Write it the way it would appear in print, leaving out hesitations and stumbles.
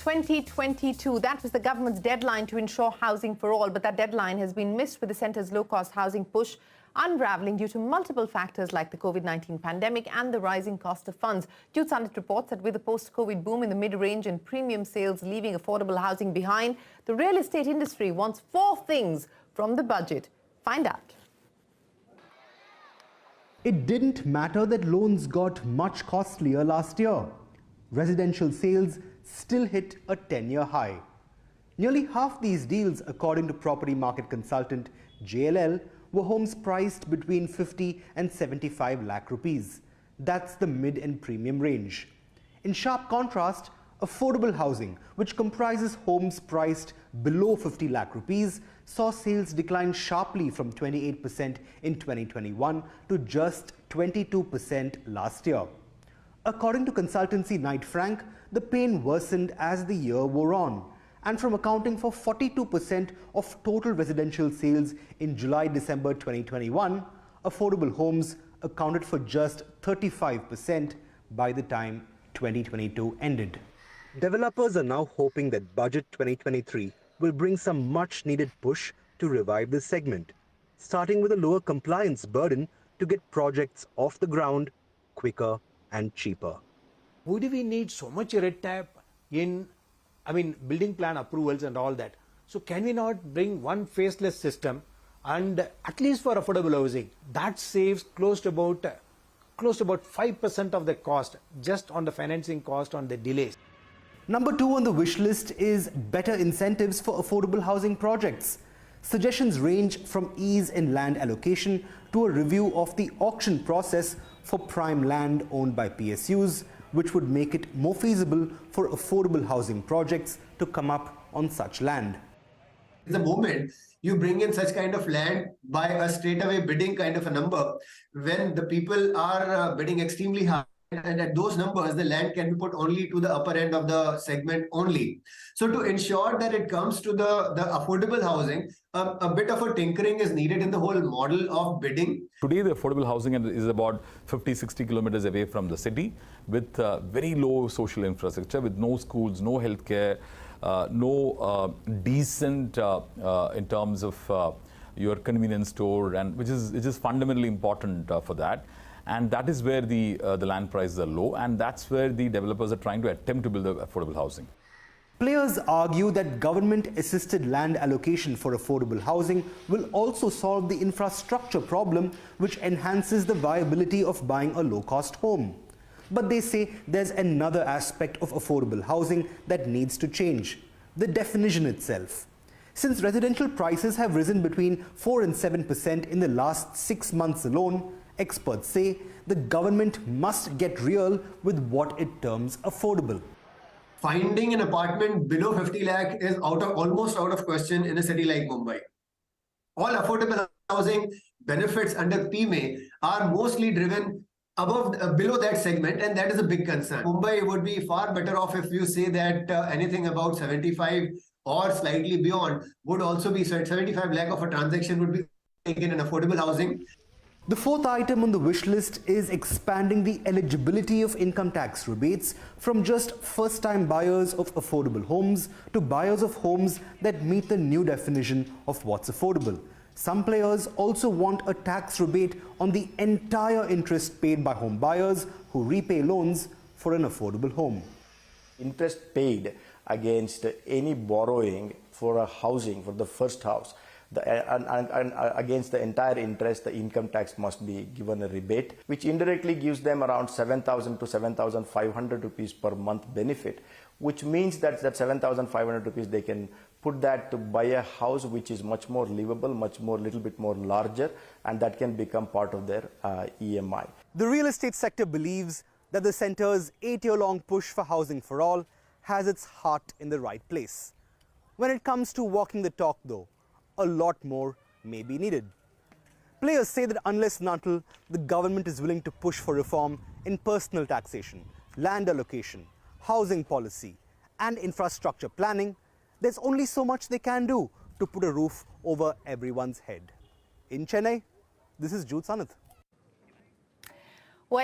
2022. That was the government's deadline to ensure housing for all, but that deadline has been missed with the centre's low-cost housing push unravelling due to multiple factors like the COVID-19 pandemic and the rising cost of funds. Jude Sandit reports that with the post-COVID boom in the mid-range and premium sales leaving affordable housing behind, the real estate industry wants 4 things from the budget. Find out. It didn't matter that loans got much costlier last year. Residential sales still hit a 10-year high. Nearly half these deals, according to property market consultant JLL, were homes priced between 50 and 75 lakh rupees. That's the mid and premium range. In sharp contrast, affordable housing, which comprises homes priced below 50 lakh rupees, saw sales decline sharply from 28% in 2021 to just 22% last year. According to consultancy Knight Frank, the pain worsened as the year wore on, and from accounting for 42% of total residential sales in July-December 2021, affordable homes accounted for just 35% by the time 2022 ended. Developers are now hoping that Budget 2023 will bring some much-needed push to revive this segment, starting with a lower compliance burden to get projects off the ground quicker and cheaper. Why do we need so much red tape in, building plan approvals and all that? So can we not bring one faceless system, and at least for affordable housing, that saves close to about 5% of the cost just on the financing cost on the delays. Number 2 on the wish list is better incentives for affordable housing projects. Suggestions range from ease in land allocation to a review of the auction process for prime land owned by PSUs, which would make it more feasible for affordable housing projects to come up on such land. The moment you bring in such kind of land by a straightaway bidding kind of a number, when the people are bidding extremely high, and at those numbers, the land can be put only to the upper end of the segment only. So to ensure that it comes to the affordable housing, a bit of a tinkering is needed in the whole model of bidding. Today, the affordable housing is about 50-60 kilometers away from the city with very low social infrastructure, with no schools, no healthcare, no decent in terms of your convenience store, and which is fundamentally important for that. And that is where the land prices are low, and that's where the developers are trying to attempt to build affordable housing. Players argue that government-assisted land allocation for affordable housing will also solve the infrastructure problem, which enhances the viability of buying a low-cost home. But they say there's another aspect of affordable housing that needs to change: the definition itself. Since residential prices have risen between 4 and 7% in the last 6 months alone, experts say the government must get real with what it terms affordable. Finding an apartment below 50 lakh is almost out of question in a city like Mumbai. All affordable housing benefits under PMAY are mostly driven below that segment, and that is a big concern. Mumbai would be far better off if you say that anything about 75 or slightly beyond would also be 75 lakh of a transaction would be taken in affordable housing. The 4th item on the wish list is expanding the eligibility of income tax rebates from just first-time buyers of affordable homes to buyers of homes that meet the new definition of what's affordable. Some players also want a tax rebate on the entire interest paid by home buyers who repay loans for an affordable home. Interest paid against any borrowing for a housing, for the first house, and against the entire interest, the income tax must be given a rebate, which indirectly gives them around 7,000 to 7,500 rupees per month benefit, which means that 7,500 rupees they can put that to buy a house which is much more livable, little bit more larger, and that can become part of their EMI. The real estate sector believes that the centre's 8-year-long push for housing for all has its heart in the right place. When it comes to walking the talk, though, a lot more may be needed. Players say that unless and until the government is willing to push for reform in personal taxation, land allocation, housing policy, and infrastructure planning, there's only so much they can do to put a roof over everyone's head. In Chennai, this is Jude Sandit.